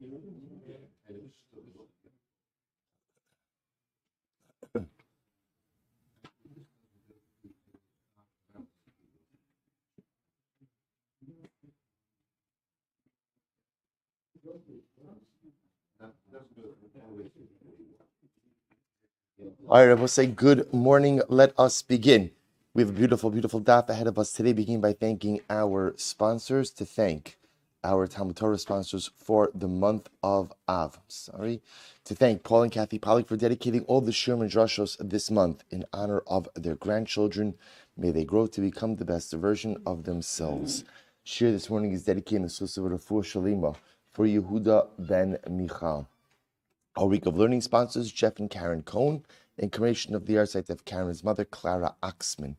All right, I will say good morning. Let us begin. We have a beautiful, beautiful daf ahead of us today. Begin by thanking our sponsors, to thank our Talmud Torah sponsors for the month of Av. To thank Paul and Kathy Pollack for dedicating all the Shurim and Drashos this month in honor of their grandchildren. May they grow to become the best version of themselves. Shir this morning is dedicated to Susa Refuah Shalima for Yehuda ben Michal. Our week of learning sponsors, Jeff and Karen Cohn, in commemoration of the yahrzeit of Karen's mother, Clara Axman.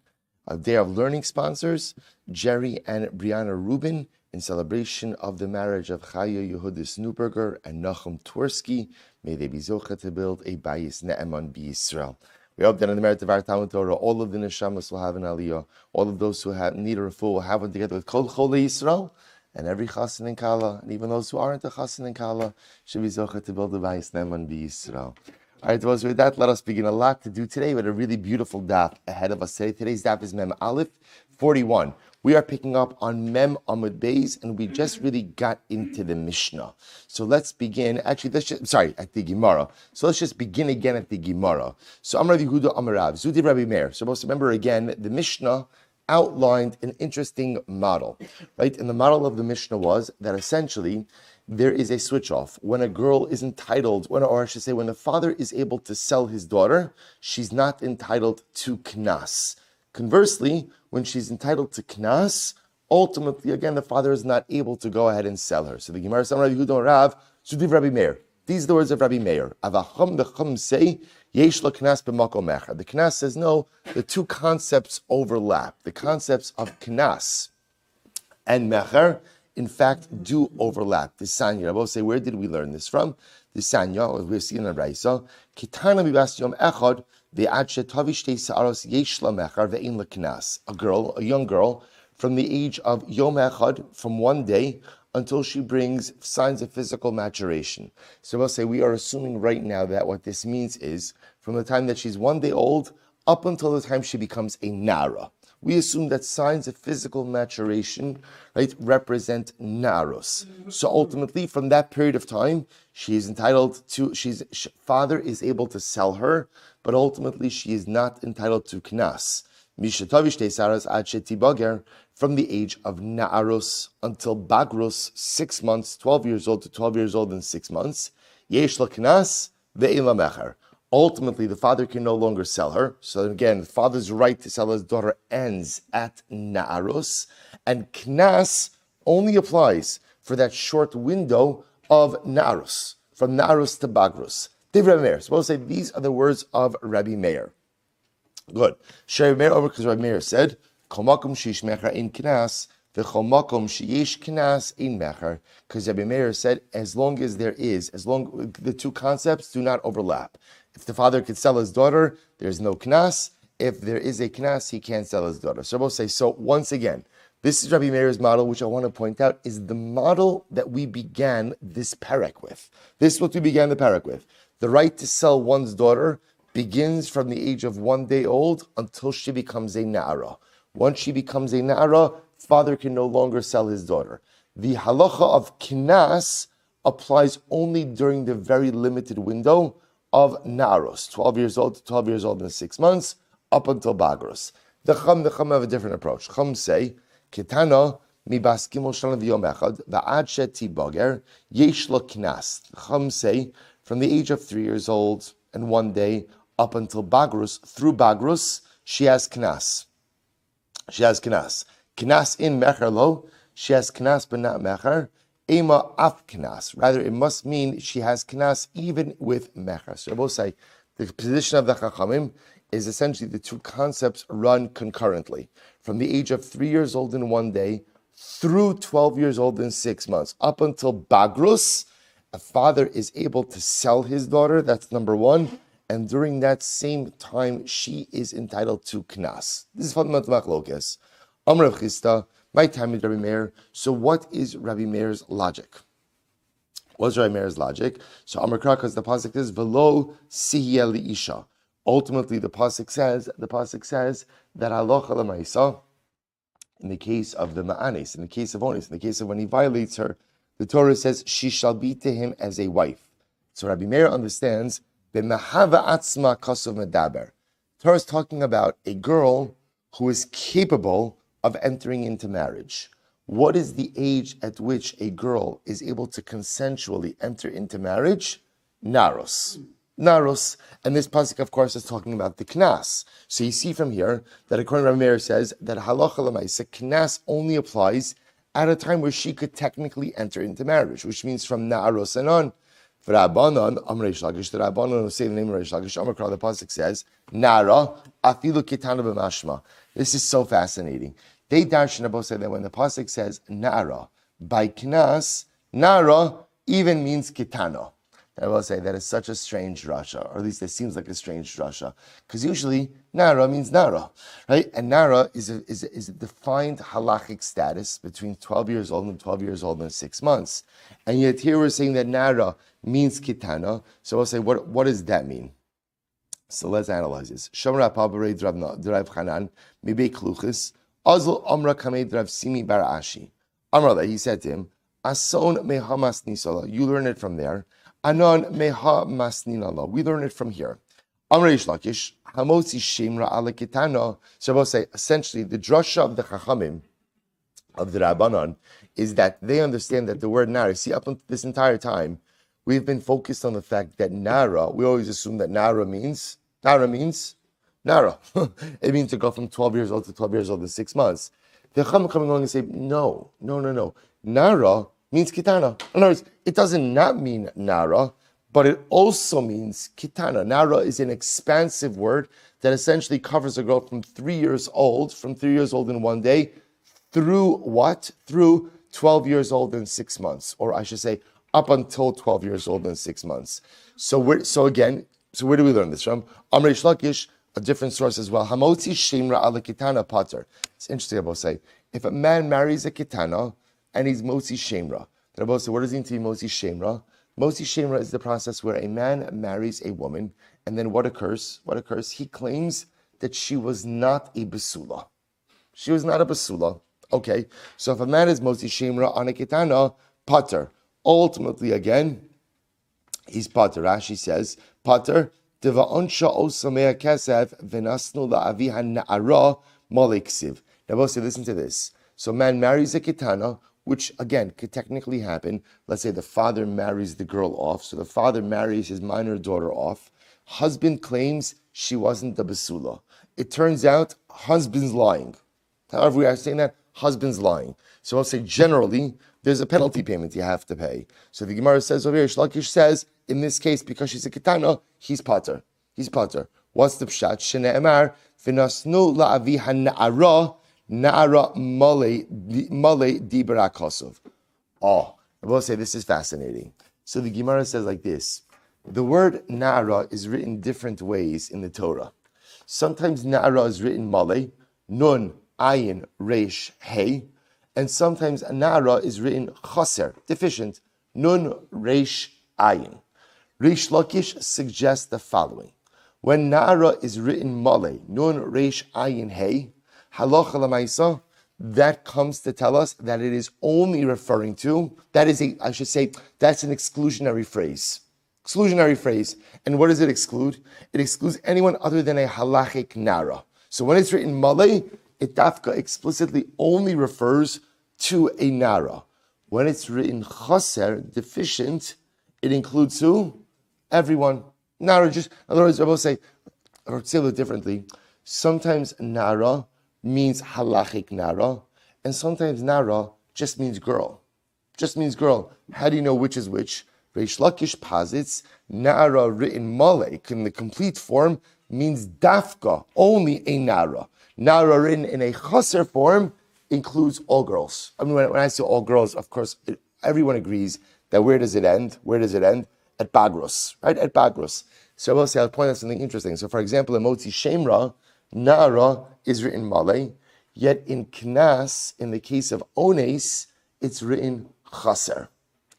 Our day of learning sponsors, Jerry and Brianna Rubin, in celebration of the marriage of Chaya Yehudis Neuberger and Nachum Twersky. May they be zocha to build a bayis ne'eman b'Yisrael. We hope that in the merit of our Talmud Torah, all of the neshamas will have an aliyah. All of those who need a refuah will have one together with Kol Cholei Yisrael. And every chassan and kala, and even those who aren't a chassan and kala, should be zocha to build a bayis ne'eman b'Yisrael. All right, those with that, let us begin. A lot to do today. We had a really beautiful daf ahead of us today. Today's daf is Mem Aleph 41. We are picking up on Mem Amud Beis, and we just really got into the Mishnah. So let's begin. Actually, at the Gemara. So let's just begin again at the Gemara. So Amar Yehuda Amar Rav, Zudi Rabbi Meir. So most remember again, the Mishnah outlined an interesting model, right? And the model of the Mishnah was that essentially there is a switch off. When a girl is entitled, when the father is able to sell his daughter, she's not entitled to knas. Conversely, when she's entitled to knas, ultimately, again, the father is not able to go ahead and sell her. So the Gemara says, Rav, Sudiv Rabbi Meir. These are the words of Rabbi Meir. Avacham the Chum say, Yesh la knas b'makom mecher. The knas says, no, the two concepts overlap. The concepts of knas and mecher, in fact, do overlap. The Sanya, I will say, where did we learn this from? The Sanya, we've seen in the Raisa, Kitana mibas yom echad, ve'ad shetavi shtei sa'aros yesh la mecher ve'in la knas. A young girl, from the age of yom echad, from one day, until she brings signs of physical maturation. So we'll say, we are assuming right now that what this means is, from the time that she's 1 day old, up until the time she becomes a nara. We assume that signs of physical maturation, right, represent naros. So ultimately, from that period of time, she is entitled to, father is able to sell her, but ultimately she is not entitled to knas. From the age of na'aros until bagros, 6 months, 12 years old to 12 years old and 6 months, yesh la knas ve'in la mecher. Ultimately, the father can no longer sell her. So again, the father's right to sell his daughter ends at na'aros, and knas only applies for that short window of na'aros, from na'aros to bagros. Rabbi Meir. So we'll say these are the words of Rabbi Meir. Good. Rabbi Meir over because Rabbi Meir said, "Kol makom sheish mecher ein knas, v'chol makom sheish knas ein mecher." Because Rabbi Meir said, the two concepts do not overlap. If the father could sell his daughter, there's no knas. If there is a knas, he can't sell his daughter. So we'll say, so once again, this is Rabbi Meir's model, which I want to point out is the model that we began this parak with. This is what we began the parak with. The right to sell one's daughter begins from the age of 1 day old until she becomes a na'ara. Once she becomes a na'ara, father can no longer sell his daughter. The halacha of knas applies only during the very limited window of na'aros, 12 years old to 12 years old and 6 months, up until bagros. The Chum have a different approach. Chum say, Ketana mibas gimel shana v'yom echad va'ad sheti bager yesh lo knas. The Chum say, from the age of 3 years old and 1 day up until bagros, through bagros, she has knas. She has knas. Knas in mecher lo, she has knas but not mecher. Ema af knas. Rather, it must mean she has knas even with mecher. So I will say, the position of the Chachamim is essentially the two concepts run concurrently. From the age of 3 years old in 1 day through 12 years old in 6 months, up until Bagrus, a father is able to sell his daughter, that's number one, and during that same time, she is entitled to knas. This is fundamental machlokes. Amar Rav Chisda, my time with Rabbi Meir. So what is Rabbi Meir's logic? What's Rabbi Meir's logic? So Amar Carcass, the pasuk is velo sihya liisha. Ultimately, the pasuk says that halacha lemaisa, in the case of the ma'anis, in the case of onis, in the case of when he violates her, the Torah says she shall be to him as a wife. So Rabbi Meir understands b'mahava atzma kasuv medaber. Torah is talking about a girl who is capable of entering into marriage. What is the age at which a girl is able to consensually enter into marriage? Naros. Naros. And this pasuk, of course, is talking about the knas. So you see from here that according to Rabbi Meir says that halacha l'maisa, knas only applies at a time where she could technically enter into marriage, which means from Naros and on. For Rabbanon, Amrei Shlagish, the Rabbanon who say the name of Reish Lakish, Amar the pasuk says, Nara, afilu kitana b'mashma. This is so fascinating. They darshan above say that when the pasuk says Nara, by knas, Nara even means kitana. I will say that is such a strange rasha, or at least it seems like a strange rasha, because usually Nara means Nara, right? And Nara is a defined halachic status between 12 years old and 12 years old and 6 months. And yet here we're saying that Nara means kitana. So I'll say, what does that mean? So let's analyze this. Shomra Pabarei Drav Chanan, Mibe Kluchis, Azul Amra Kamei Drav Simi Barashi. Amra, he said to him, Ason Mehamas Nisala, you learn it from there. Anon Meha Masninala, we learn it from here. Amra Ishlakish, Hamotzi Shemra Ala Kitana. So I'll say, essentially, the drasha of the Chachamim, of the Rabbanon, is that they understand that the word Nara, see, up until this entire time, we've been focused on the fact that Nara, we always assume that Nara means Nara. It means to go from 12 years old to 12 years old to 6 months. The Chachamim coming along and say, no. Nara means kitana. In other words, it doesn't not mean Nara, but it also means kitana. Nara is an expansive word that essentially covers a girl from 3 years old in one day, through what? Through 12 years old and 6 months, or I should say, up until 12 years old and 6 months. So where do we learn this from? Amrei Shlakish, a different source as well. Hamotzi shemra ala kitana pater. It's interesting, I will say. If a man marries a kitana and he's motzi shemra, then I will say, what does it mean to be motzi shemra? Motzi shemra is the process where a man marries a woman, and then what occurs? He claims that she was not a basula. She was not a basula. Okay, so if a man is motzi shemra on a kitana, pater. Ultimately, again, he's pater. Rashi says, pater, deva onsha osamea kesev v'nasnu la'aviha na'ara maleksiv. Now, both say, listen to this. So, man marries a kitana, which, again, could technically happen. Let's say the father marries the girl off. So, the father marries his minor daughter off. Husband claims she wasn't the basula. It turns out, husband's lying. However, we are saying that, husband's lying. So, I'll say, generally, there's a penalty payment you have to pay. So the Gemara says over here, Shlakish says, in this case, because she's a kitana, he's pater. What's the pshat? Shene'emar, v'nasnu la'aviha na'ara male dibra kosov. Oh, I will say this is fascinating. So the Gemara says like this. The word na'ara is written different ways in the Torah. Sometimes na'ara is written male, nun, ayin, resh, hey. And sometimes Nara is written chaser, deficient, nun reish ayin. Reish Lakish suggests the following. When Nara is written male, nun reish ayin hey, halacha l'maisa, that comes to tell us that it is only referring to, that's an exclusionary phrase. And what does it exclude? It excludes anyone other than a halachic Nara. So when it's written male, it dafka explicitly only refers to a Nara. When it's written chaser, deficient, it includes who? Everyone. Nara just, in other words, I will say, or say it differently, sometimes Nara means halachic Nara, and sometimes Nara just means girl. How do you know which is which? Reish Lakish posits, Nara written malek in the complete form means dafka, only a Nara. Nara written in a chaser form includes all girls. I mean, when I say all girls, of course, everyone agrees that where does it end? At Bagros, right? At Bagros. So I'll point out something interesting. So for example, in Motzi Shemra, Nara is written Malay, yet in Knas, in the case of Ones, it's written Chaser.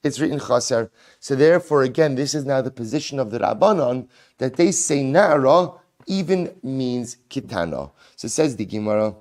It's written chaser. So therefore, again, this is now the position of the Rabbanon, that they say na'ara even means kitana. So it says the Gemara.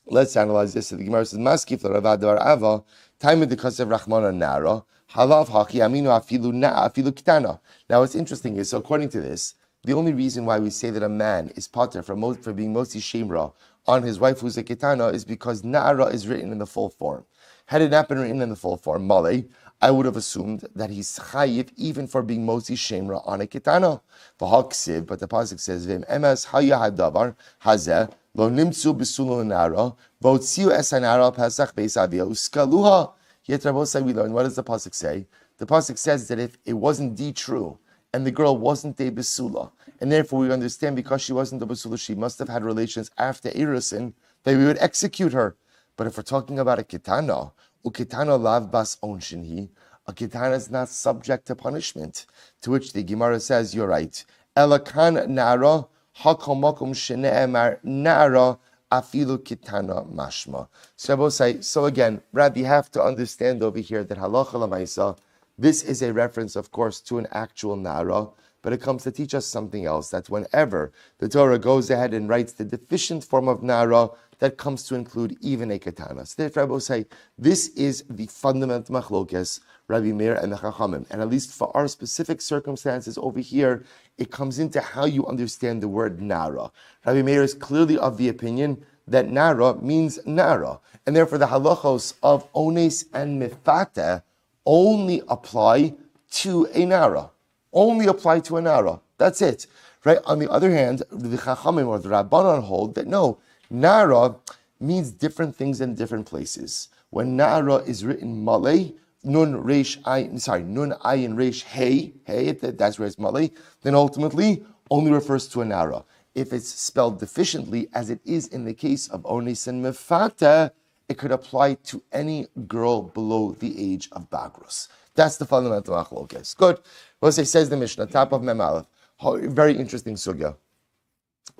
Let's analyze this. So the Gemara says, Maskif l'Ravad Bar Ava, time of the Kasev Rachmana na'ara, halav haki aminu afilu afilu kitana. Now what's interesting is, so according to this, the only reason why we say that a man is pater for being motzi shemra on his wife who's a kitana is because na'ara is written in the full form. Had it not been written in the full form, Malay, I would have assumed that he's chayiv even for being motzi shemra on a kitana. V'haksiv, but the pasuk says, V'im emes haya hadavar hazeh lo nimtzu b'sulo na'ara v'otziu es hana'ara pesach beis avia uskaluha. Yet Rabbosai, we learn, what does the pasuk say? The pasuk says that if it wasn't indeed true, and the girl wasn't a besula, and therefore we understand because she wasn't a besula, she must have had relations after Erusin, that we would execute her. But if we're talking about a kitana, ukitana lav bas onshinhi, a kitana is not subject to punishment. To which the Gemara says, you're right. Elakan nara hakomakum shene'emar nara afilu kitana mashma. So again, Rabbi, you have to understand over here that halacha l'maisa, this is a reference, of course, to an actual nara, but it comes to teach us something else, that whenever the Torah goes ahead and writes the deficient form of nara, that comes to include even a katana. So therefore, Rabbi say, this is the fundamental machlokes, Rabbi Meir and the Chachamim. And at least for our specific circumstances over here, it comes into how you understand the word nara. Rabbi Meir is clearly of the opinion that nara means nara. And therefore, the halachos of ones and mifata only apply to a nara. Only apply to a nara. That's it. Right? On the other hand, the Chachamim or the Rabbanan hold that no, nara means different things in different places. When nara is written malay, nun ayin resh hey, that's where it's malay, then ultimately only refers to a nara. If it's spelled deficiently, as it is in the case of onis and mefata, it could apply to any girl below the age of Bagrus. That's the fundamental machlokes. Good. Well, says the Mishnah, top of Mem Aleph. Very interesting sugya.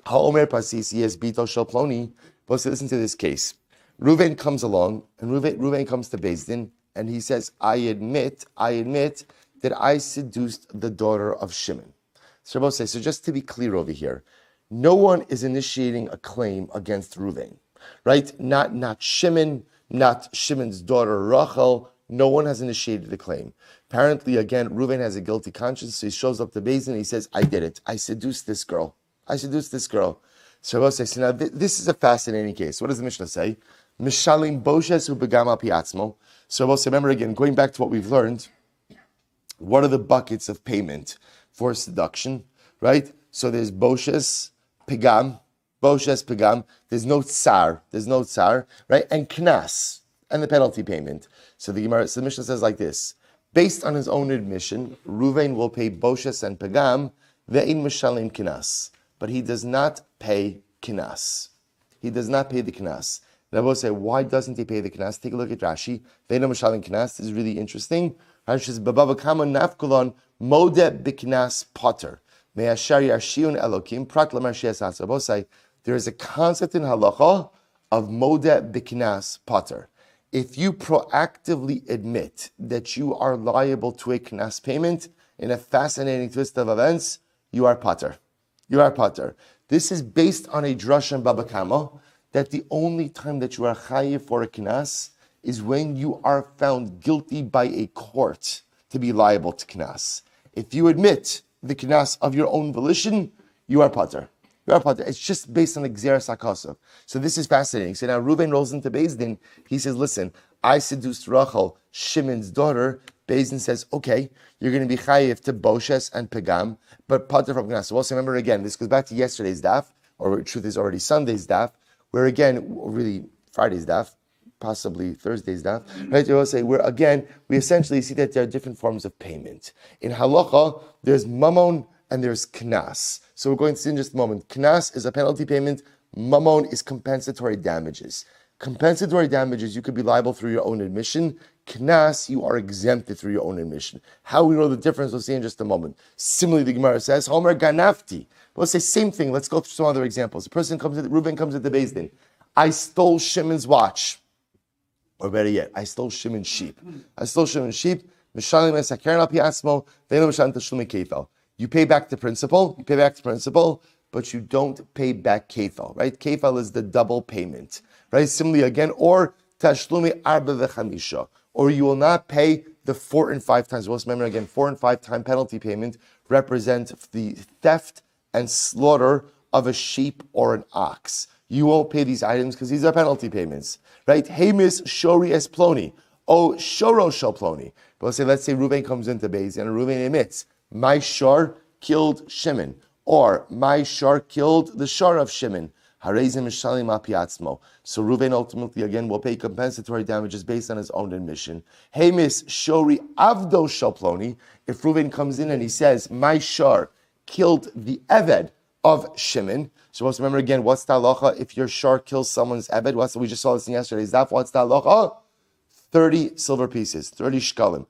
Ha'omer pasis yes bito shel ploni. But listen to this case. Reuven comes along, and Reuven comes to Beis Din, and he says, I admit that I seduced the daughter of Shimon. So just to be clear over here, no one is initiating a claim against Reuven. Right? Not Shimon, not Shimon's daughter Rachel. No one has initiated the claim. Apparently, again, Reuven has a guilty conscience, so he shows up to Beis Din and he says, I did it. I seduced this girl. So now this is a fascinating case. What does the Mishnah say? Mishalim boshes hu begama piatzmo. So remember again, going back to what we've learned, what are the buckets of payment for seduction? Right? So there's boshes, pigam, there's no tsar, right? And knas, and the penalty payment. So the Mishnah says like this: based on his own admission, Reuven will pay boshes and pagam, ve'in mishalim knas, but he does not pay knas. He does not pay the knas. Rabbi say, why doesn't he pay the knas? Take a look at Rashi. Ve'in mishalim knas. This is really interesting. Rashi says, "Babava kama nafkulon mode biknas potter me'ashar yashiun elokim prat l'marshias asabosai." There is a concept in halacha of mode biknas potter. If you proactively admit that you are liable to a knas payment, in a fascinating twist of events, you are potter. This is based on a drasha in Baba Kama, that the only time that you are chayiv for a knas is when you are found guilty by a court to be liable to knas. If you admit the knas of your own volition, you are potter. It's just based on the Gzeras HaKosov. So this is fascinating. So now Reuven rolls into Beis Din. He says, listen, I seduced Rachel, Shimon's daughter. Beis Din says, okay, you're going to be chayiv to Boshes and Pegam, but potter from Knas. So also remember again, this goes back to yesterday's daf, or in truth is already Sunday's daf, where again, really Friday's daf, possibly Thursday's daf, right? You will say, where again, we essentially see that there are different forms of payment. In halacha, there's mamon and there's knas. So we're going to see in just a moment. Knas is a penalty payment. Mamon is compensatory damages. Compensatory damages, you could be liable through your own admission. Knas, you are exempted through your own admission. How we know the difference, we'll see in just a moment. Similarly, the Gemara says, Homer ganafti. We'll say same thing. Let's go through some other examples. Reuben comes to the Beis Din. I stole Shimon's watch. Or better yet, I stole Shimon's sheep. Mishalim es hakeren al pi atzmo, ve'lo mishalim tashlumi kefel. You pay back the principal, but you don't pay back kefel, right? Kefel is the double payment, right? Similarly again, or tashlumi arba v'chamisha, or you will not pay the 4 and 5 times. Well, remember again, 4 and 5 time penalty payment represent the theft and slaughter of a sheep or an ox. You won't pay these items because these are penalty payments, right? Hamis shori es ploni, o shoro shel ploni. But let's say Reuven comes into Beis and Reuven admits, my shar killed Shimon, or my shar killed the shar of Shimon. Harezim mishalim al pi atzmo. So Reuven ultimately again will pay compensatory damages based on his own admission. Hamis shori avdo shel ploni. If Reuven comes in and he says, my shar killed the eved of Shimon. So let's remember again, what's the halacha if your shar kills someone's eved? We just saw this in yesterday's daf. What's the halacha? 30 silver pieces, 30 shkalim.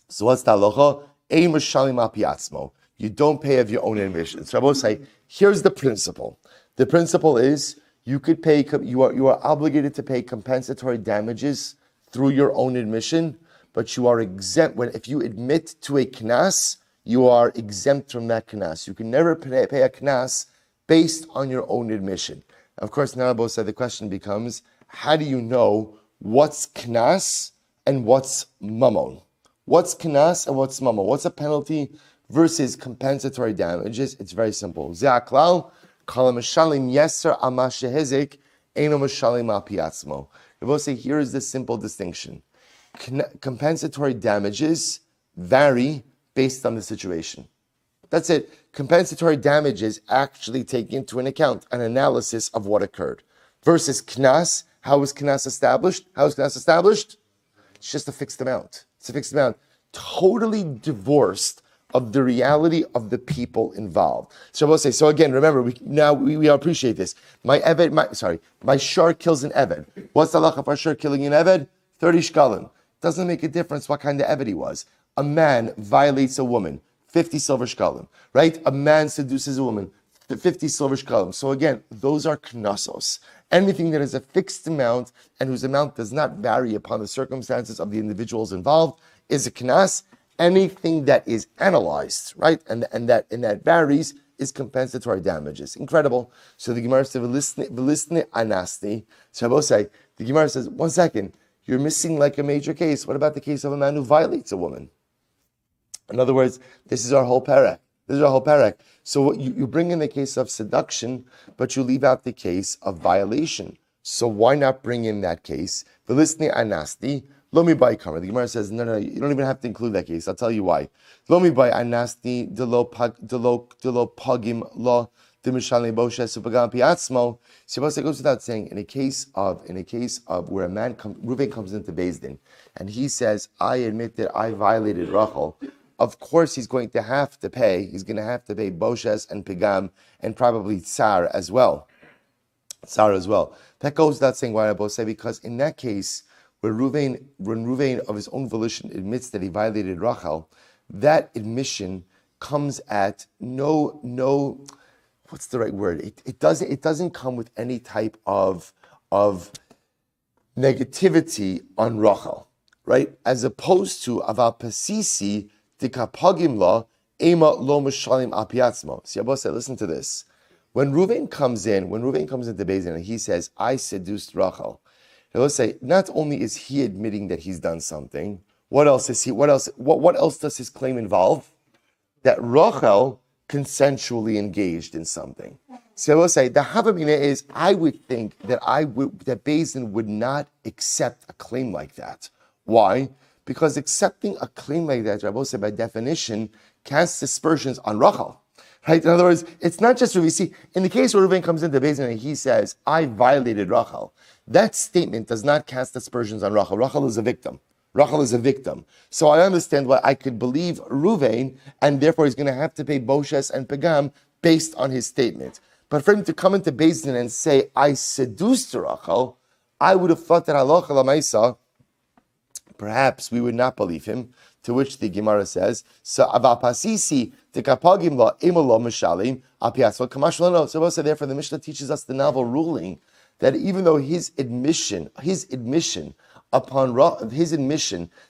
So what's the halacha? Ein mishalim al pi atzmo. You don't pay of your own admission. So I will say, here's the principle. The principle is you could pay. You are obligated to pay compensatory damages through your own admission, but you are exempt if you admit to a knas. You are exempt from that knas. You can never pay a knas based on your own admission. Of course, now both said the question becomes, how do you know what's knas and what's mamon? What's knas and what's mamon? What's a penalty versus compensatory damages? It's very simple. Ze'aklal kala mishalim yeser al ma shehizik eino mishalim al pi atzmo. We will say here is the simple distinction. Compensatory damages vary based on the situation. That's it. Compensatory damages actually take into an account an analysis of what occurred. Versus knas, how is knas established? It's just a fixed amount. It's a fixed amount. Totally divorced of the reality of the people involved. So we'll say, so again, remember, we appreciate this. My shar kills an eved. What's the halacha for shar killing an eved? 30 shkalim. Doesn't make a difference what kind of eved he was. A man violates a woman, 50 silver shkalim, right? A man seduces a woman, 50 silver shkalim. So again, those are knasos. Anything that is a fixed amount and whose amount does not vary upon the circumstances of the individuals involved is a knas. Anything that is analyzed, right, and that varies is compensatory damages. Incredible. So the Gemara says, "Velisne anasti." So I will say, the Gemara says, 1 second, you're missing like a major case. What about the case of a man who violates a woman? In other words, this is our whole parak. So what you bring in the case of seduction, but you leave out the case of violation. So why not bring in that case? Velisne anasti. Lomi by kamar. The Gemara says, no, you don't even have to include that case. I'll tell you why. Lomi by anasti delo pagim lo dimishali boshes upagam piatzmo. So it goes without saying, in a case of where a man Reuven comes into Beis Din and he says, I admit that I violated Rachel. Of course, he's going to have to pay. He's going to have to pay boshes and pigam and probably tsar as well. That goes without saying why I both say, because in that case, when Reuven of his own volition admits that he violated Rachel, that admission comes at no. What's the right word? It doesn't come with any type of negativity on Rachel, right? As opposed to aval pasisi tikapagim la ema lo mishalim apiatzmo. See, Abba said, listen to this. When Reuven comes into Beis Din and he says, I seduced Rachel. Now let's say, not only is he admitting that he's done something, what else does his claim involve? That Rachel consensually engaged in something. So I will say, the Havamina is, I would think that Beis Din would not accept a claim like that. Why? Because accepting a claim like that, I will say, by definition, casts aspersions on Rachel. Right? In other words, it's not just Reuven. See, in the case where Reuven comes into Beis Din and he says, I violated Rachel, that statement does not cast aspersions on Rachel. Rachel is a victim. So I understand why I could believe Reuven, and therefore he's going to have to pay Boshes and Pegam based on his statement. But for him to come into Beis Din and say, I seduced Rachel, I would have thought that halacha l'maisa, perhaps we would not believe him. To which the Gemara says, "So avapasisi tekapagim lo emolo mishalim apiasol kamashlono." So therefore, the Mishnah teaches us the novel ruling that even though his admission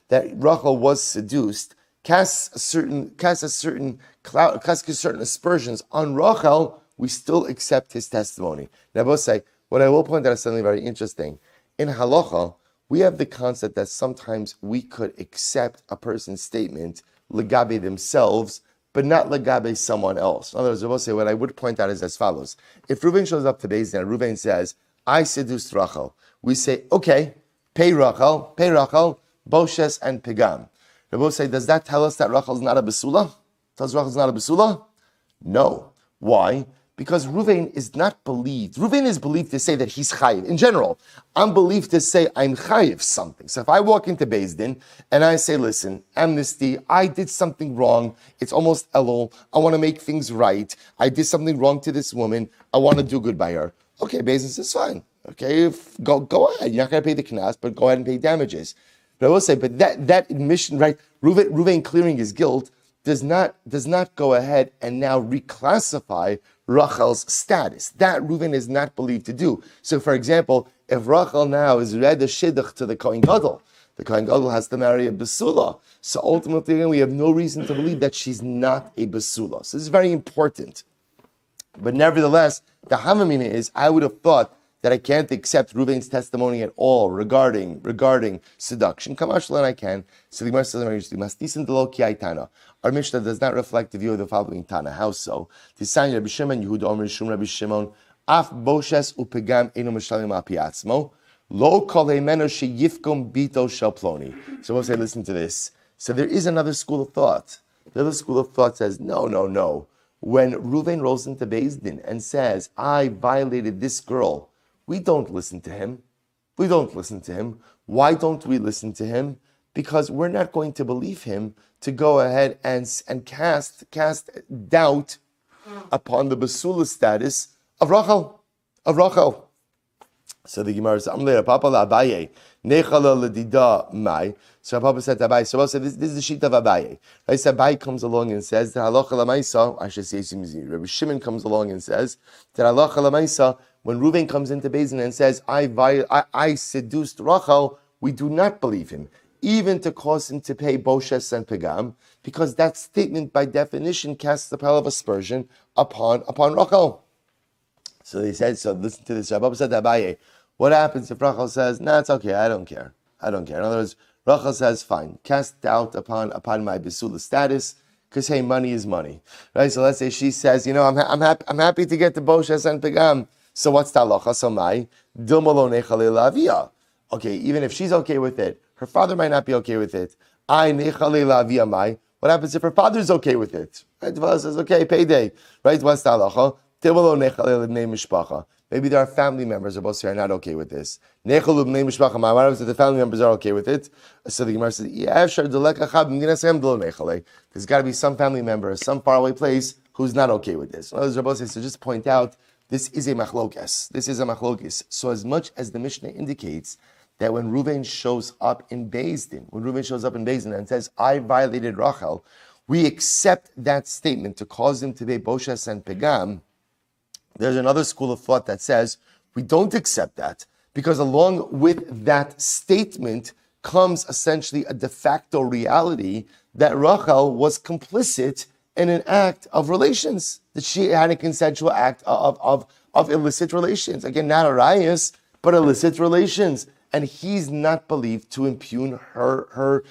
that Rachel was seduced casts certain aspersions on Rachel, we still accept his testimony. Now, I will say, what I will point out is something very interesting. In halacha, we have the concept that sometimes we could accept a person's statement legabe themselves, but not legabe someone else. In other words, I will say, what I would point out is as follows. If Reuven shows up to Beis Din and Reuven says, I seduced Rachel, we say, okay, pay Rachel, Boshes and Pegam. Rabbi will say, does that tell us that Rachel is not a Basula? Tells Rachel is not a Basula? No. Why? Because Reuven is not believed. Reuven is believed to say that he's chayiv. In general, I'm believed to say I'm chayiv something. So if I walk into Beis Din and I say, listen, amnesty, I did something wrong. It's almost elul. I want to make things right. I did something wrong to this woman. I want to do good by her. Okay, Beis Din says, fine. Okay, go ahead. You're not going to pay the knas, but go ahead and pay damages. But I will say, but that admission, right? Reuven clearing his guilt does not go ahead and now reclassify Rachel's status. That Reuven is not believed to do. So, for example, if Rachel now is read the shidduch to the Kohen Gadol, the Kohen Gadol has to marry a basula. So ultimately, we have no reason to believe that she's not a basula. So this is very important. But nevertheless, the Havamina is, I would have thought that I can't accept Reuven's testimony at all regarding seduction. Kamashlan I can. So the Gemara says, our Mishnah does not reflect the view of the following Tana. How so? Tisan Rabbi Shimon Yehuda Omer Shum Rabbi Shimon Af Boshes Upegam Eno Mishalim Apiatzmo Lo Kol Heimeno Sheyifkom Bito Shel Ploni. So we'll say, listen to this. So there is another school of thought. The other school of thought says, no. When Reuven rolls into Beis Din and says, I violated this girl, we don't listen to him. Why don't we listen to him? Because we're not going to believe him to go ahead and cast doubt upon the basula status of Rachel. So the Gemara says, Amle Papa la Abaye, Nechala ledida mai. So Papa said to Abaye, so I'll say this is the sheet of Abaye. Right? So Abaye comes along and says that halacha lamaisa, I should say Rabbi Shimon comes along and says that halacha lamaisa, when Reuven comes into Beis Din and says, I seduced Rachel, we do not believe him, even to cause him to pay Boshes and Pegam, because that statement by definition casts the pall of aspersion upon Rachel. So they said, so listen to this. Rabbi said to Abaye, what happens if Rachel says, nah, it's okay, I don't care. In other words, Rachel says, fine, cast doubt upon my Besula status, because hey, money is money. Right? So let's say she says, I'm happy to get the Boshes and Pegam. So what's the halacha? So my dumalo nechale lavia. Okay, even if she's okay with it, her father might not be okay with it. I nechale lavia mai. What happens if her father's okay with it? Right? The father says, okay, payday. Right? What's the halacha? Dumalo nechale lebnei mishpacha. Maybe there are family members of both who are not okay with this. Nechale lebnei mishpacha. What happens if the family members are okay with it? So the Gemara says, there's got to be some family member, some faraway place who's not okay with this. In other words, Rabbi says, so just point out, this is a machlokes. So as much as the Mishnah indicates that when Reuven shows up in Beis Din and says, I violated Rachel, we accept that statement to cause him to pay Boshes and Pegam. There's another school of thought that says we don't accept that, because along with that statement comes essentially a de facto reality that Rachel was complicit in an act of relations, that she had a consensual act of illicit relations. Again, not arias, but illicit relations. And he's not believed to impugn her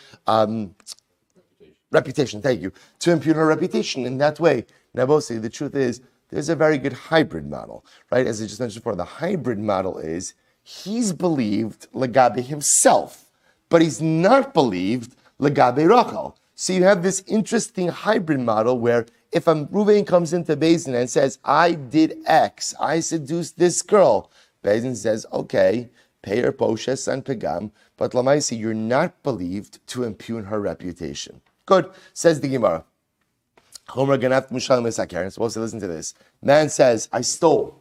reputation. Thank you. To impugn her reputation in that way. Nabosi, the truth is, there's a very good hybrid model, right? As I just mentioned before, the hybrid model is he's believed legabe himself, but he's not believed legabe Rachel. So you have this interesting hybrid model where if a Reuven comes into Beis Din and says, I did X, I seduced this girl, Beis Din says, okay, pay her Boshes and Pegam, but Lamaisi, you're not believed to impugn her reputation. Good, says the Gemara. So supposed to listen to this. Man says, I stole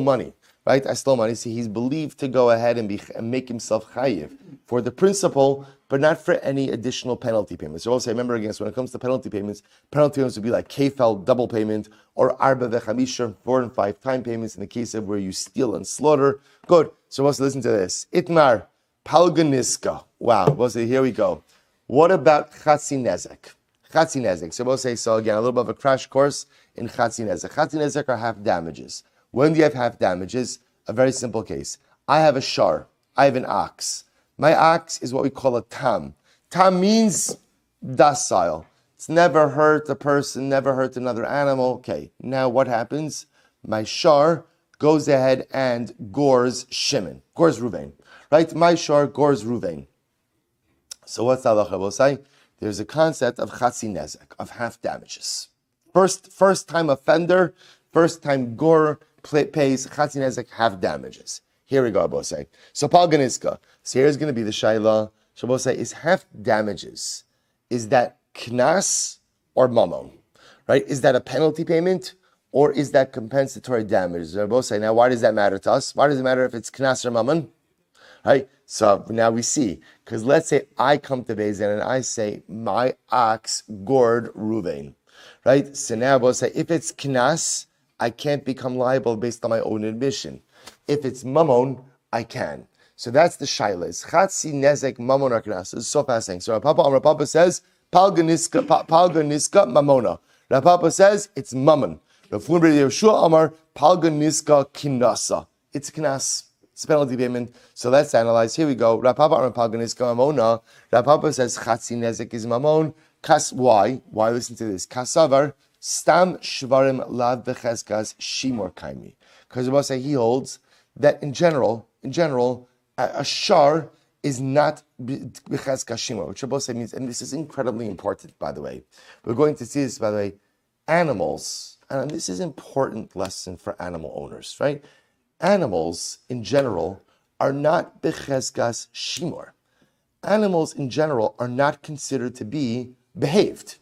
money, right? I stole money. See, he's believed to go ahead and make himself chayiv for the principle but not for any additional penalty payments. So also, remember again, so when it comes to penalty payments would be like kefel, double payment, or arba vechamisha, 4 and 5 time payments in the case of where you steal and slaughter. Good. So also listen to this. Itmar, palganiska. Wow. We'll say, here we go. What about chatzi nezek? Chatzi nezek. So we'll say, so again, a little bit of a crash course in chatzi nezek. Chatzi nezek are half damages. When do you have half damages? A very simple case. I have a shar. I have an ox. My ox is what we call a tam. Tam means docile. It's never hurt a person, never hurt another animal. Okay, now what happens? My shar goes ahead and gores Shimon, gores Ruvain. Right? My shar gores Ruvain. So what's the halacha? We'll say there's a concept of chatzi nezek, of half damages. First time offender, first time gore pays chatzi nezek, half damages. Here we go, Abosai. So Palganiska. So here's going to be the Shaila. So Abosai, is half damages, is that knas or mamon? Right? Is that a penalty payment or is that compensatory damages? So Abosai, now why does that matter to us? Why does it matter if it's knas or mamon? Right? So now we see, because let's say I come to Bezdin and I say, my ox gored Ruvain. Right? So now Abosai, if it's knas, I can't become liable based on my own admission. If it's mamon, I can. So that's the shailas. Chatzi nezek mamon or knas. It's so fascinating. So Rav Papa says, palganiska mamona. Rav Papa says, it's mamon. Rav Yeshua Amar, palganiska kinasa. It's knas. It's a penalty payment. So let's analyze. Here we go. Rav Papa Amar palganiska mamona. Rav Papa says, chatzi nezek is mamon. Why? Why listen to this? Kasavar, stam shvarim lav v'cheskas shimor kaimi. Because he holds that in general, a shar is not b'cheskas shimor, which Rabbi means, and this is incredibly important, by the way. We're going to see this, by the way, animals, and this is an important lesson for animal owners, right? Animals, in general, are not b'cheskas shimor. Animals, in general, are not considered to be behaved.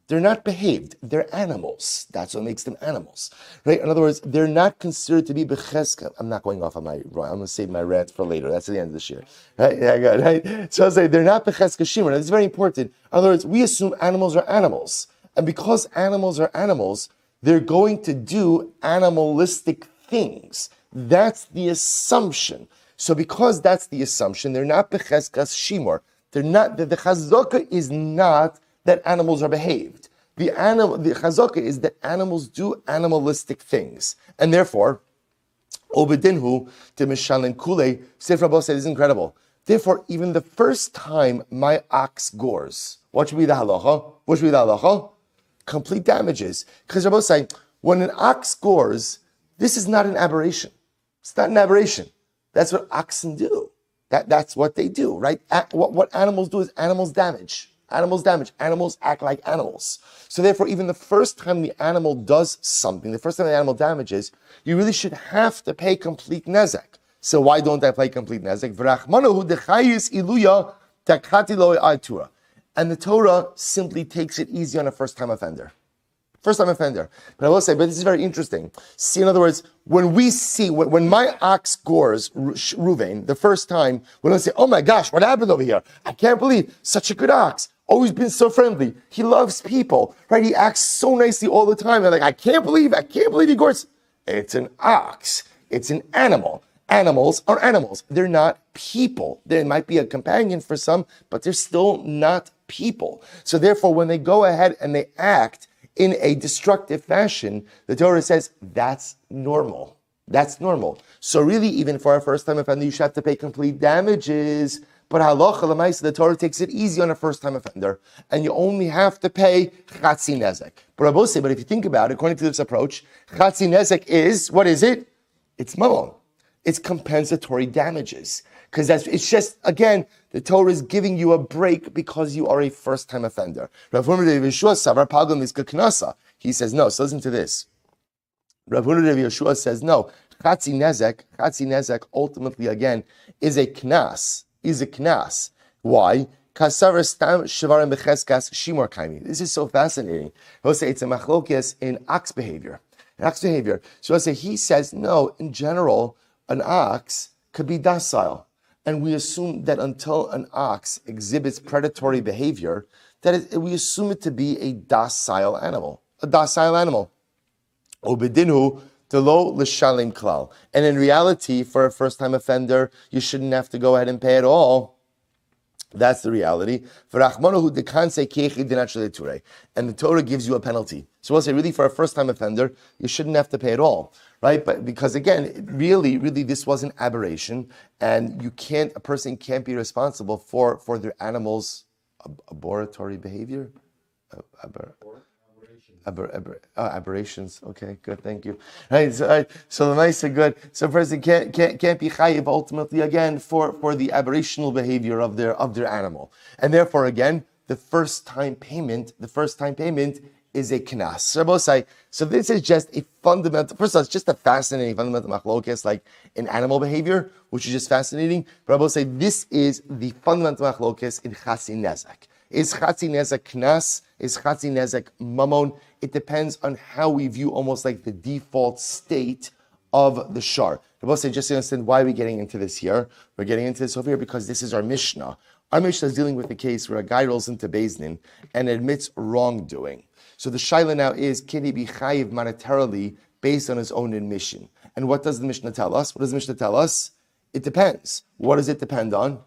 They're not behaved. They're animals. That's what makes them animals, right? In other words, they're not considered to be becheska. I'm not going off on I'm going to save my rant for later. That's at the end of this year, right? Yeah, good, right? So I'll say they're not becheska shimon. It's very important. In other words, we assume animals are animals, and because animals are animals, they're going to do animalistic things. That's the assumption. So because that's the assumption, they're not becheskas shimor. They're not. The chazaka is not that animals are behaved. The chazaka is that animals do animalistic things, and therefore, obedinhu to mishalin kule. Sefer Rabba said is incredible. Therefore, even the first time my ox gores, what should be the halacha? What should be the halacha? Complete damages. Because Rabba saying when an ox gores, this is not an aberration. It's not an aberration. That's what oxen do. That's what they do, right? What animals do is animals damage. Animals damage. Animals act like animals. So therefore, even the first time the animal does something, the first time the animal damages, you really should have to pay complete nezek. So why don't I pay complete nezek? And the Torah simply takes it easy on a first-time offender. First-time offender. But I will say, but this is very interesting. See, in other words, when we see, when my ox gores Ruvain, the first time, when I say, oh my gosh, what happened over here? I can't believe such a good ox. Always been so friendly. He loves people, right? He acts so nicely all the time. And like, I can't believe he gores. It's an ox. It's an animal. Animals are animals. They're not people. There might be a companion for some, but they're still not people. So therefore, when they go ahead and they act in a destructive fashion, the Torah says that's normal. That's normal. So really, even for a first-time offender, you should have to pay complete damages. But halacha l'maisa, the Torah takes it easy on a first-time offender, and you only have to pay chatzi nezek. But I will say, but if you think about it, according to this approach, chatzi nezek is, what is it? It's mamon. It's compensatory damages. Because it's just, again, the Torah is giving you a break because you are a first-time offender. He says no. So listen to this. Rav Huna Yeshua says no. Chatzi nezek, ultimately, again, is a knas. Why? This is so fascinating. He'll say it's a machlokes in ox behavior. So he'll say, he says, no, in general, an ox could be docile. and we assume that until an ox exhibits predatory behavior, we assume it to be a docile animal. Obedinu delo l'shalim klal. And in reality, for a first-time offender, you shouldn't have to go ahead and pay at all. That's the reality. And the Torah gives you a penalty. So we'll say, really, for a first-time offender, you shouldn't have to pay at all, right? But because again, really, this was an aberration, and a person can't be responsible for their animals' aboratory behavior. Aberrations. Okay, good. Thank you. Right. So the mice are good. So a person can't be chayiv ultimately again for the aberrational behavior of their animal, and therefore again the first time payment is a knas. So this is just a fundamental. First of all, it's just a fascinating fundamental machlokes like in animal behavior, which is just fascinating. But I will say this is the fundamental machlokes in chatzi nezek. Is chatzi nezek knas? Is chatzi nezek mamon? It depends on how we view almost like the default state of the shar. I will say, just to understand why we're getting into this here. We're getting into this over here because this is our Mishnah. Our Mishnah is dealing with the case where a guy rolls into Beis Din and admits wrongdoing. So the shaila now is, can he be chayiv monetarily based on his own admission? And what does the Mishnah tell us? It depends. What does it depend on?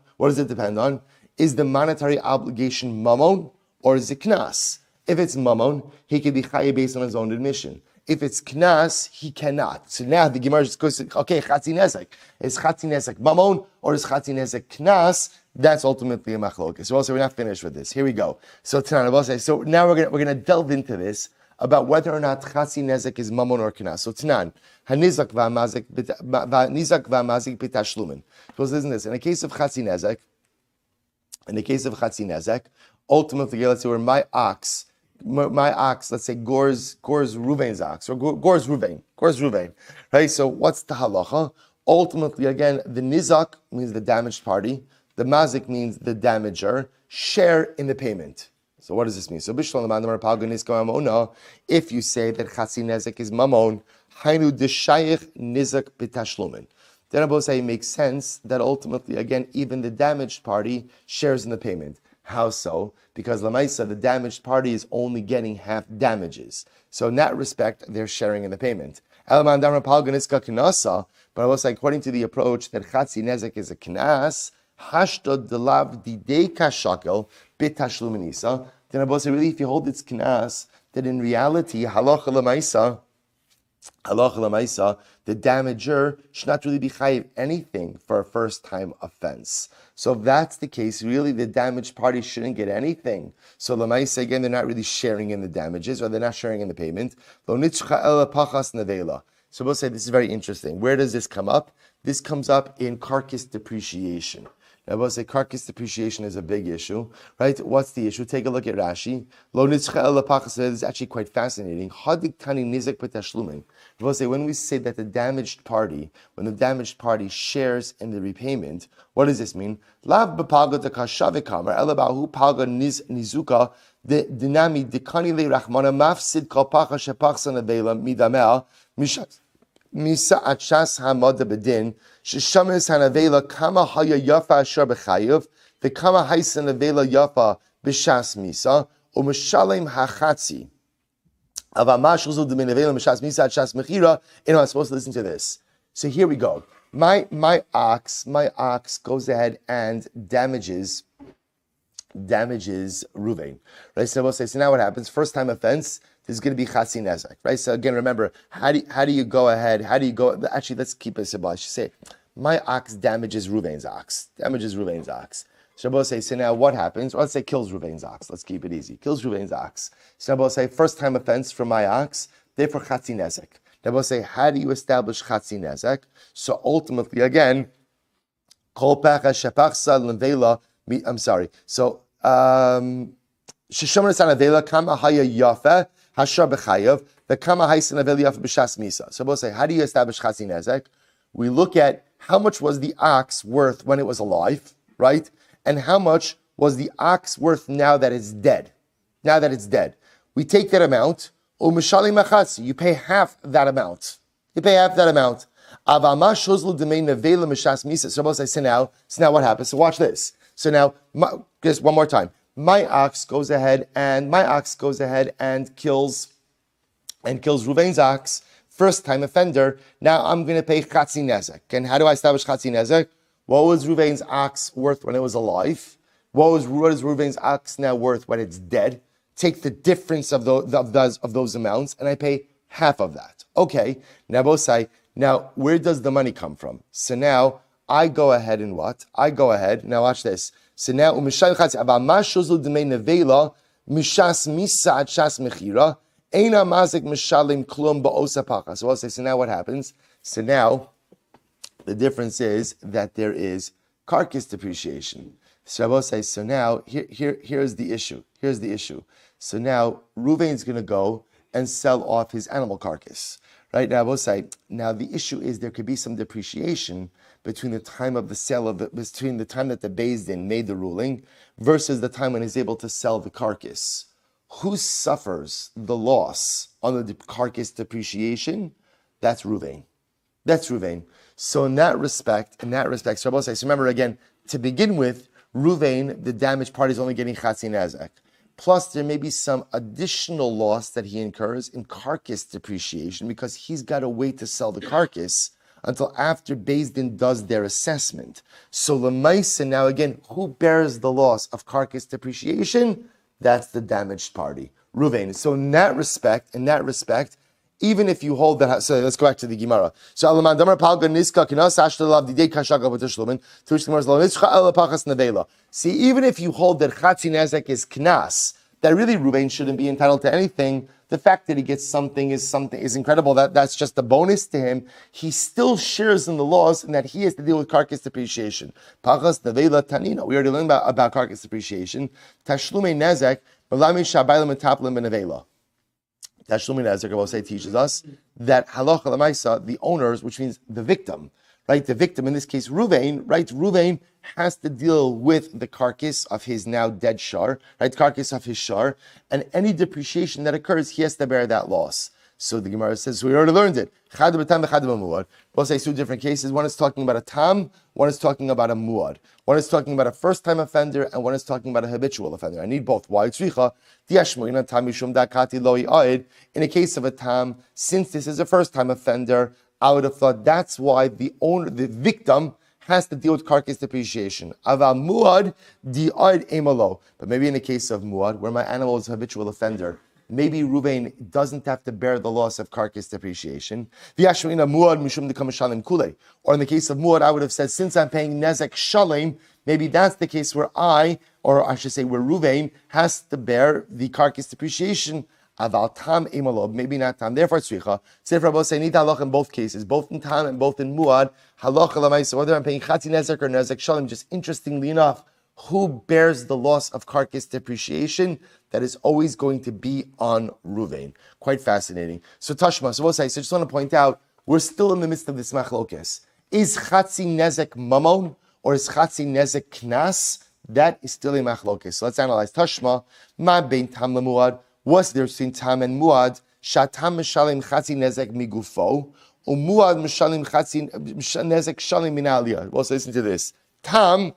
Is the monetary obligation mamon or is it knas? If it's mamon, he can be chayiv based on his own admission. If it's knas, he cannot. So now the Gemara just goes, okay, chatzi nezek. Is chatzi nezek mamon or is chatzi nezek knas? That's ultimately a machlokes. So also we're not finished with this. Here we go. So Tanan, so now we're gonna delve into this about whether or not chatzi nezek is mamon or knas. So Tanan, hanizak v'amazik b'tashlumin. So listen to this. In the case of chatzi nezek, ultimately, let's say where my ox, let's say gores Ruvain's ox, or gores Ruvain, right? So what's the halacha? Ultimately, again, the nizak means the damaged party, the mazik means the damager, share in the payment. So what does this mean? So if you say that chatzi nezek is mamon, hainu d'shayich nizak b'tashlumin, then I will say it makes sense that ultimately, again, even the damaged party shares in the payment. How so? Because Lamaisa, the damaged party is only getting half damages. So in that respect, they're sharing in the payment. But I will say, according to the approach that chatzi nezek is a knas, hashtod delav didei shakel bitashluminisa, then I will say, really, if you hold it's knas, that in reality, halacha lamaisa, the damager should not really be chayiv anything for a first-time offense. So if that's the case, really the damaged party shouldn't get anything. So lamaisa, again, they're not really sharing in the damages, or they're not sharing in the payment. So we'll say this is very interesting. Where does this come up? This comes up in Carcass Depreciation. Now, we'll say Carcass Depreciation is a big issue, right? What's the issue? Take a look at Rashi. This is actually quite fascinating. We'll say when we say that when the damaged party shares in the repayment, what does this mean? Misa achas hamada bedin sheshames hanavela kama haya yafa asher b'chayev v'kama haisen avela yafa b'shas misa u'mishalem hachatzi avamashruzu d'minavela b'shas misa achas mechira. And I'm supposed to listen to this. So here we go. My ox goes ahead and damages Ruvain. Right? So we'll say, so now what happens? First time offense. This is going to be chatzi nezek, right? So again, remember, how do you go ahead? Actually, let's keep it simple. I should say, my ox damages Ruvain's ox. So we'll say, so now what happens? Or let's say kills Ruvain's ox. Let's keep it easy. Kills Ruvain's ox. So we'll say, first time offense for my ox, therefore chatzi nezek. Then we'll say, how do you establish chatzi nezek? So ultimately, again, kol pecha shepachsa l'vela. I'm sorry. So sheshomer sanavela kama haya yafa. Hashar b'chayev, the kama haisen aveliyaf b'shas misa. So we'll say, how do you establish chatzi nezek? We look at how much was the ox worth when it was alive, right? And how much was the ox worth now that it's dead? We take that amount, u'mishali machatzi, you pay half that amount. Avama shozlu demei nevela mishas misa. So Rabbi say, so now what happens? So watch this. So now, just one more time. My ox goes ahead and kills Ruvain's ox, first time offender. Now I'm going to pay chatzi nezek. And how do I establish chatzi nezek? What was Ruvain's ox worth when it was alive? What is Ruvain's ox now worth when it's dead? Take the difference of those amounts, and I pay half of that. Okay, now Bosai, now where does the money come from? So now I go ahead and what? Now watch this. So now, so now what happens? So now the difference is that there is carcass depreciation. So I will say, so now here's the issue. So now Ruvain's going to go and sell off his animal carcass. Right now, I will say, now the issue is there could be some depreciation between the time of the sale between the time that the Beis Din made the ruling versus the time when he's able to sell the carcass. Who suffers the loss on the carcass depreciation? That's Ruvain. So in that respect, so Rabbi says, remember again, to begin with, Ruvain, the damaged party, is only getting chatzi nezek. Plus, there may be some additional loss that he incurs in carcass depreciation because he's got to wait to sell the carcass until after Beis Din does their assessment. So Lemaisa, now again, who bears the loss of carcass depreciation? That's the damaged party, Ruvain. So in that respect, even if you hold that, so let's go back to the Gemara. So Alaman Damar Palga Niska Kinas Ashtalav Didei Kashaga B'Tishlumin, to which the Gemara is Pachas Nevela. See, even if you hold that Chatzi Nezek is Knas, that really Ruvain shouldn't be entitled to anything. The fact that he gets something is incredible. That's just a bonus to him. He still shares in the loss, and that he has to deal with carcass depreciation. Pachas Nevela Tanina. We already learned about carcass depreciation. Tashlume Nezek Malami Shabayla Metaplim Benevela. Tashlumin Nezek, Rabbi say, teaches us that halacha l'maisa, the owners, which means the victim, right? The victim, in this case, Ruvain, right? Ruvain has to deal with the carcass of his now dead shar, right? Carcass of his shar, and any depreciation that occurs, he has to bear that loss. So the Gemara says, so we already learned it. Chad b'tam v'chad b'muad. We'll say two different cases. One is talking about a tam, one is talking about a muad. One is talking about a first-time offender, and one is talking about a habitual offender. I need both. Why? In a case of a tam, since this is a first-time offender, I would have thought that's why the victim, has to deal with carcass depreciation. Aval muad di'ad emalo. But maybe in the case of muad, where my animal is a habitual offender, maybe Ruvain doesn't have to bear the loss of carcass depreciation. Or in the case of muad, I would have said, since I'm paying nezek shalem, maybe that's the case where where Ruvain has to bear the carcass depreciation. Aval tam imalob, maybe not tam. Therefore, tzricha. Sefer Rabbi say need halacha in both cases, both in tam and both in muad. Halacha l'maisa, whether I'm paying chatzi nezek or nezek shalom. Just interestingly enough, who bears the loss of carcass depreciation? That is always going to be on Ruvain. Quite fascinating. So Tashma, so I just want to point out, we're still in the midst of this machlokes. Is chatzi nezek mamon or is chatzi nezek knas? That is still a machlokes. So let's analyze. Tashma, ma bein tam lemuad. What's there between tam and muad? Shatam mishalim chatzi nezek migufo, umuad mishalim chatzi nezek shalim minalia. Well, so listen to this. Tam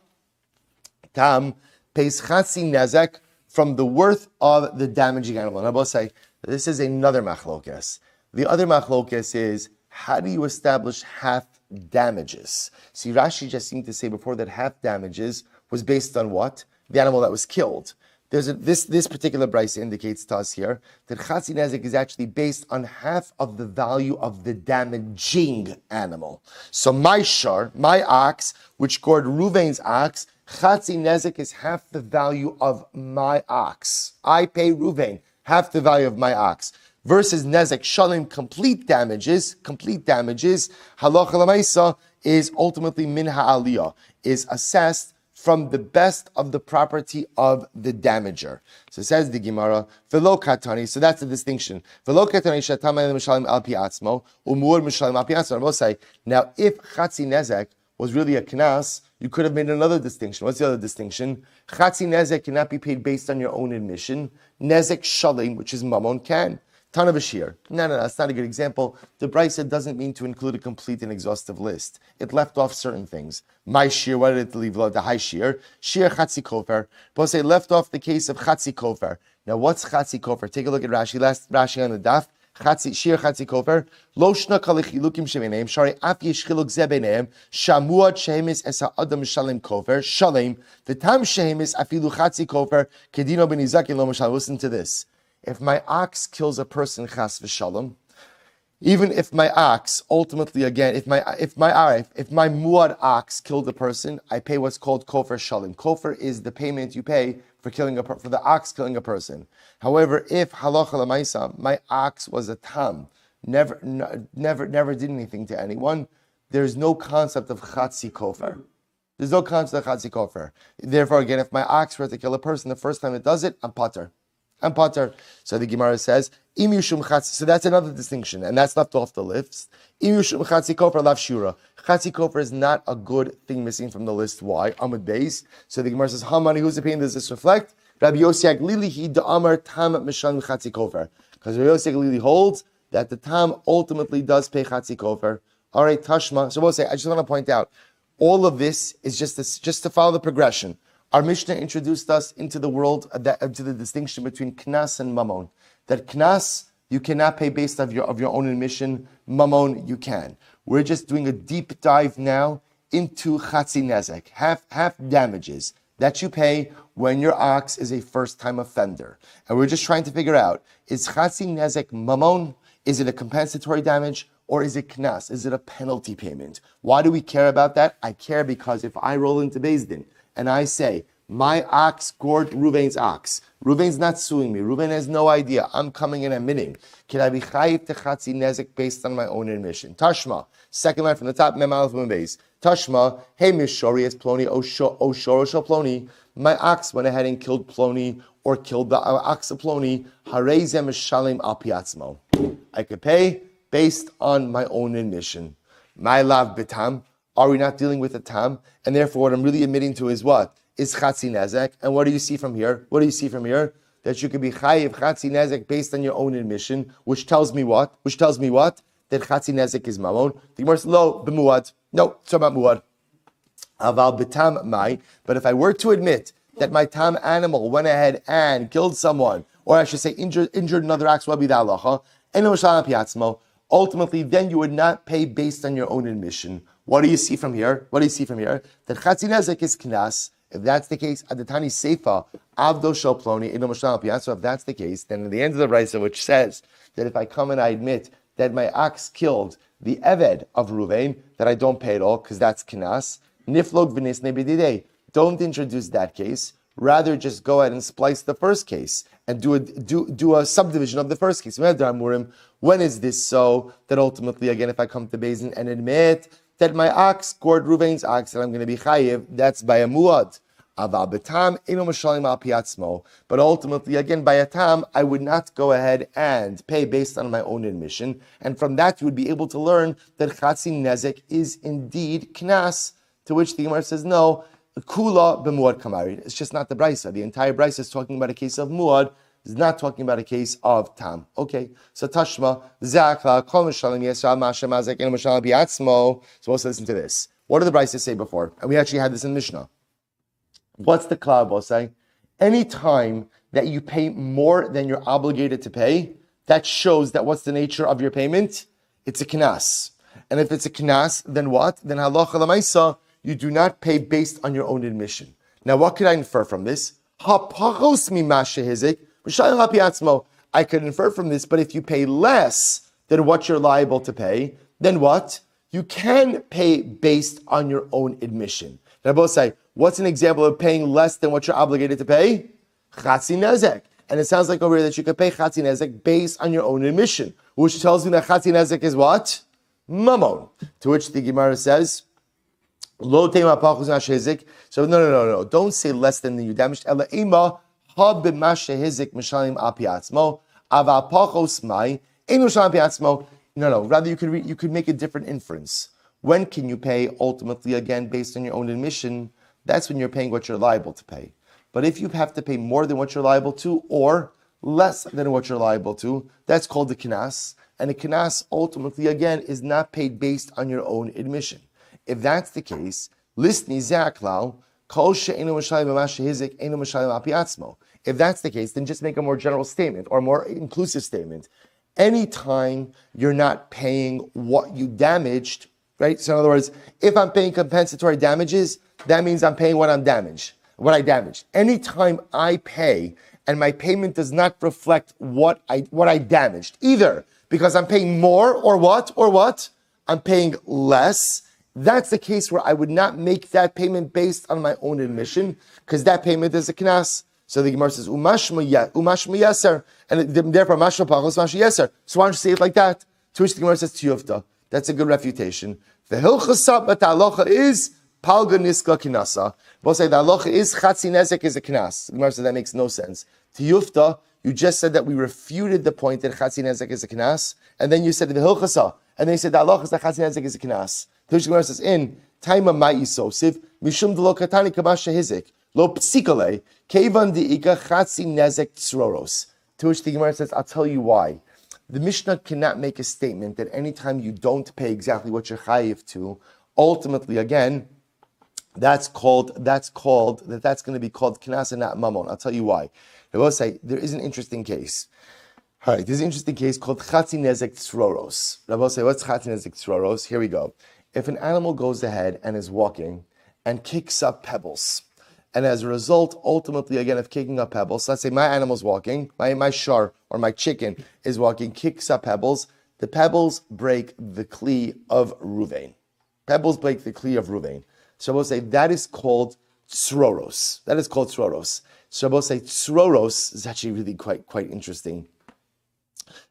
pays chatzi nezek from the worth of the damaging animal. And I will say, this is another machlokes. The other machlokes is, how do you establish half damages? See, Rashi just seemed to say before that half damages was based on what? The animal that was killed. This particular brisa indicates to us here that chatzi nezek is actually based on half of the value of the damaging animal. So my shar, my ox, which gored Ruvain's ox, chatzi nezek is half the value of my ox. I pay Ruvain half the value of my ox. Versus nezek shalim, complete damages, halacha l'maisa is ultimately min ha'aliyah, is assessed from the best of the property of the damager. So it says the Gemara, velo katani, so that's the distinction. Velo katani shatamay mishalim al pi atzmo, umur mishalim al pi atzmo. I will say, now if chatzi nezek was really a knas, you could have made another distinction. What's the other distinction? Chatzi nezek cannot be paid based on your own admission. Nezek shalim, which is mamon, can. Ton of a shear. No, that's not a good example. The Brisa doesn't mean to include a complete and exhaustive list. It left off certain things. My shear, what did it leave? The high shear. Shear chatzi kofer. But say left off the case of chatzi kofer. Now what's chatzi kofer? Take a look at Rashi. Last Rashi on the daf. Shir chatzi kofer. Lo shna kalichilukim shebeneim. Shari af yesh chiluk ze beneim. Shamuat shehemis es ha'adam shalim kofer. Shalim. V'tam shehemis afilu chatzi kofer. Kedino ben Izakin lo mashal. Listen to this. If my ox kills a person, chas v'shalom, even if my ox ultimately again, if my muad ox killed a person, I pay what's called kofer shalim. Kofer is the payment you pay for for the ox killing a person. However, if halacha l'maisa, my ox was a tam, never did anything to anyone, there's no concept of chatzi kofer. There's no concept of chatzi kofer. Therefore, again, if my ox were to kill a person, the first time it does it, I'm pater. So the Gemara says, Im yushum chatzi. So that's another distinction, and that's left off the list. Im yushum chatzi kofer lav shura. Chatzi kofer is not a good thing missing from the list. Why? Amud beis. So the Gemara says, how many? Whose opinion does this reflect? Rabbi Yossi Aglili he da'amar tam mishan chatzi kofer. Because Rabbi Yossi Aglili holds that the tam ultimately does pay chatzi kofer. All right, tashma. So we'll say, I just want to point out, all of this is just to follow the progression. Our Mishnah introduced us into the world, to the distinction between knas and mamon. That knas, you cannot pay based of your own admission. Mamon, you can. We're just doing a deep dive now into chatzi nezek, half damages that you pay when your ox is a first-time offender. And we're just trying to figure out, is chatzi nezek mamon? Is it a compensatory damage? Or is it knas? Is it a penalty payment? Why do we care about that? I care because if I roll into Beis Din, and I say, my ox gored Reuven's ox. Reuven's not suing me. Reuven has no idea. I'm coming and admitting. Can I be chayiv to chatzi nezek based on my own admission? Tashma. Second line from the top. Mem Aleph Mem Beis. Tashma. Hey Mishori es Ploni. Oshoro Ploni. My ox went ahead and killed Ploni or killed the ox of Ploni. Harei zeh mishalim al piatzmo. I could pay based on my own admission. My lav bitam. Are we not dealing with a tam? And therefore, what I'm really admitting to is what? Is chatzi nezek. And what do you see from here? That you could be chayiv chatzi nezek based on your own admission, which tells me what? That chatzi nezek is mamon. The Gemara says, lo, b'muad. No, it's about muad. Aval b'tam mai. But if I were to admit that my tam animal went ahead and killed someone, or I should say injured another ox, what would be the halacha? Eno mishalim piatzmo. Ultimately, then you would not pay based on your own admission. What do you see from here? That chatzi nezek is knas. If that's the case, adatani seifa avdo shel ploni eno mishal piat. So if that's the case, then at the end of the brisa, which says that if I come and I admit that my ox killed the eved of Ruvain, that I don't pay at all because that's knas. Niflog v'nis nebedidei. Don't introduce that case. Rather, just go ahead and splice the first case and do a subdivision of the first case. When is this so? That ultimately, again, if I come to Beis Din and admit that my ox gored Ruvain's ox and I'm going to be chayiv, that's by a muad. Aval betam eno mishalim al piatzmo. But ultimately, again, by a tam, I would not go ahead and pay based on my own admission. And from that, you would be able to learn that chatzi nezek is indeed knas. To which the Gemara says, no, kula b'muad kamari. It's just not the brisa. The entire brisa is talking about a case of muad. It's not talking about a case of tam. Okay, so tashma zakla kol mishalim yesra mashem azek eno mishalim piatzmo. So let's listen to this. What did the brisa say before? And we actually had this in Mishnah. What's the klal say? Any time that you pay more than you're obligated to pay, that shows that what's the nature of your payment? It's a knas. And if it's a knas, then what? Then halacha l'maisa, you do not pay based on your own admission. Now, what could I infer from this? Hapachos mimashe hizik, b'shayim hapiatzmo. I could infer from this, but if you pay less than what you're liable to pay, then what? You can pay based on your own admission. Now, both say, what's an example of paying less than what you're obligated to pay? Chatzi nezek. And it sounds like over here that you can pay chatzi nezek based on your own admission, which tells me that chatzi nezek is what? Mamon. To which the Gemara says, Lo tema pachus mashehizik. So no. Don't say less than you damaged. Ela ima ha b'mashehizik mishalim apiatzmo ava pachos mai enu shalim apiatzmo. No. Rather, you could make a different inference. When can you pay ultimately again based on your own admission? That's when you're paying what you're liable to pay. But if you have to pay more than what you're liable to, or less than what you're liable to, that's called the knas. And the knas ultimately, again, is not paid based on your own admission. If that's the case, listni zaklau, kol she'enu mashalim b'ma shehizik, enu mashalim api atzmo. If that's the case, then just make a more general statement or more inclusive statement. Anytime you're not paying what you damaged, right? So in other words, if I'm paying compensatory damages, that means I'm paying what I damaged. Anytime I pay and my payment does not reflect what I damaged, either because I'm paying more or what? I'm paying less. That's the case where I would not make that payment based on my own admission, because that payment is a knas. So the Gemara says, umashma yeser, and therefore mashma pachos, mashma yeser. So why don't you say it like that? To which the Gemara says, tiyufta. That's a good refutation. The hilchasa, but the halacha is palga niska kinasa. We'll say the halacha is chatzi nezek is a knas. The Gemara says that makes no sense. Tiyufta, you just said that we refuted the point that chatzi nezek is a knas, and then you said the hilchasa, and then you said the halacha is that chatzi nezek is a knas. To which the Gemara says, in taima ma'isosiv mishum delo katani kamasha hizik. Lo psikale, kevan di'ika chatzi nezek tzroros. To which the Gemara says, I'll tell you why. The Mishnah cannot make a statement that anytime you don't pay exactly what you're chayiv to, ultimately, again, that's going to be called knas and not mamon. I'll tell you why. I will say, there is an interesting case. All right, there's an interesting case called chatzi nezek tzroros. I will say, what's chatzi nezek tzroros? Here we go. If an animal goes ahead and is walking and kicks up pebbles, and as a result, ultimately, again, of kicking up pebbles, let's say my animal's walking, my shar or my chicken is walking, kicks up pebbles, the pebbles break the kli of Ruvain. Pebbles break the kli of Ruvain. So I will say that is called tzroros. So I will say tzroros is actually really quite interesting.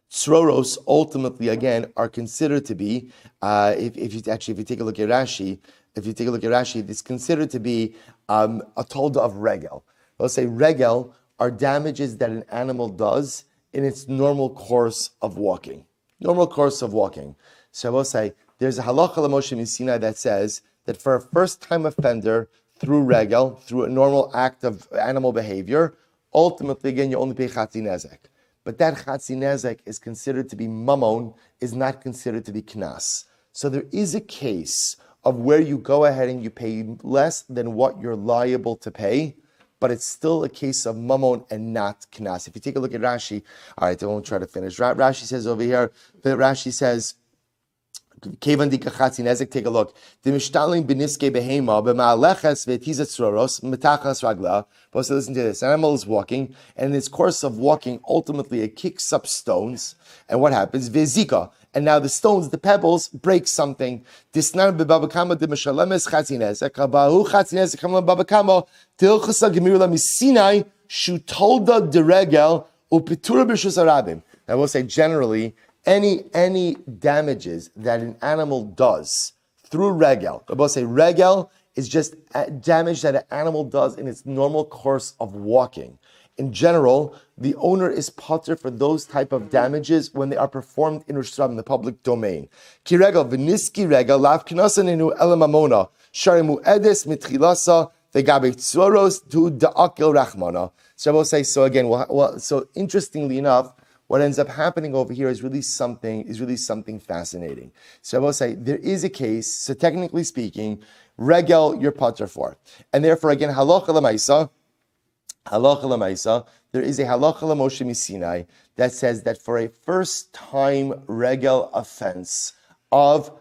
Tzroros ultimately, again, are considered to be, if you take a look at Rashi, it's considered to be a tolda of regel. Let's say regel are damages that an animal does in its normal course of walking. So I will say there's a halacha l'Moshe Misina that says that for a first-time offender through regel, through a normal act of animal behavior, ultimately, again, you only pay chatzi nezek. But that chatzi nezek is considered to be mamon, is not considered to be knas. So there is a case of where you go ahead and you pay less than what you're liable to pay, but it's still a case of mamon and not knas. If you take a look at Rashi, all right, I won't try to finish. Rashi says over here, Rashi says, Kevan di kachatzi nezek, take a look. The mishtalim beniske behema b'ma'aleches ve'tizat tzroros metachas ragla. But listen to this. An animal is walking, and in its course of walking, ultimately it kicks up stones. And what happens? Ve'zika. And now the stones, the pebbles, break something. Disnar b'babakama de mishalemes chatzi nezek. Abahu chatzi nezek kamla babakama tilchasa gemirula misinai shutolda deregel upitura b'shus arabim. I will say generally, any damages that an animal does through regel, I will say regel is just damage that an animal does in its normal course of walking. In general, the owner is pater for those type of damages when they are performed in the public domain. Ki regel v'niski regel lav knasaninu elamamona sharimu edes mitchilasa vegabe tzroros tu da'akil rachmana. So I will say, so again, so interestingly enough, what ends up happening over here is really something fascinating. So I will say there is a case. So technically speaking, regel you're pater for, and therefore again halacha l'maisa. There is a halacha l'Moshe Misinai that says that for a first-time regel offense of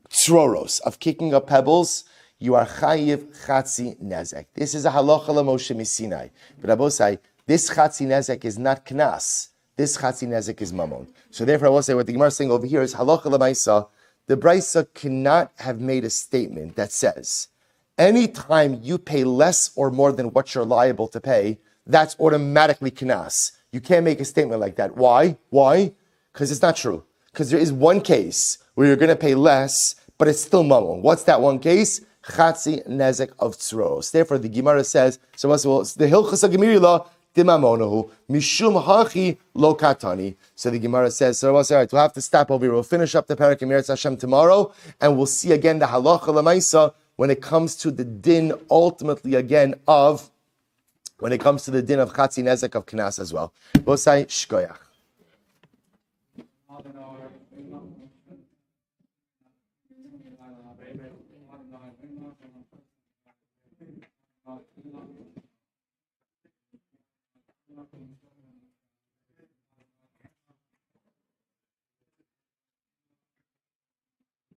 tzroros, of kicking up pebbles, you are chayiv chatzi nezek. This is a halacha l'Moshe Misinai. But I will say this chatzi nezek is not knas. This chatzi nezek is mamon. So therefore, I will say what the Gemara is saying over here is halacha l'maisa. The Brisa cannot have made a statement that says anytime you pay less or more than what you're liable to pay, that's automatically knas. You can't make a statement like that. Why? Because it's not true. Because there is one case where you're going to pay less, but it's still mamon. What's that one case? Chatzi nezek of tzroros. Therefore, the Gemara says, so the hilchas hagemirila dimamonahu mishum hachi lo katani. So the Gemara says, so all right, we'll have to stop over here. We'll finish up the parak in Meretz Hashem tomorrow, and we'll see again the halacha l'maisa when it comes to the din ultimately again of when it comes to the din of Chatzi Nezek of Knas as well. Bosai Shkoyach.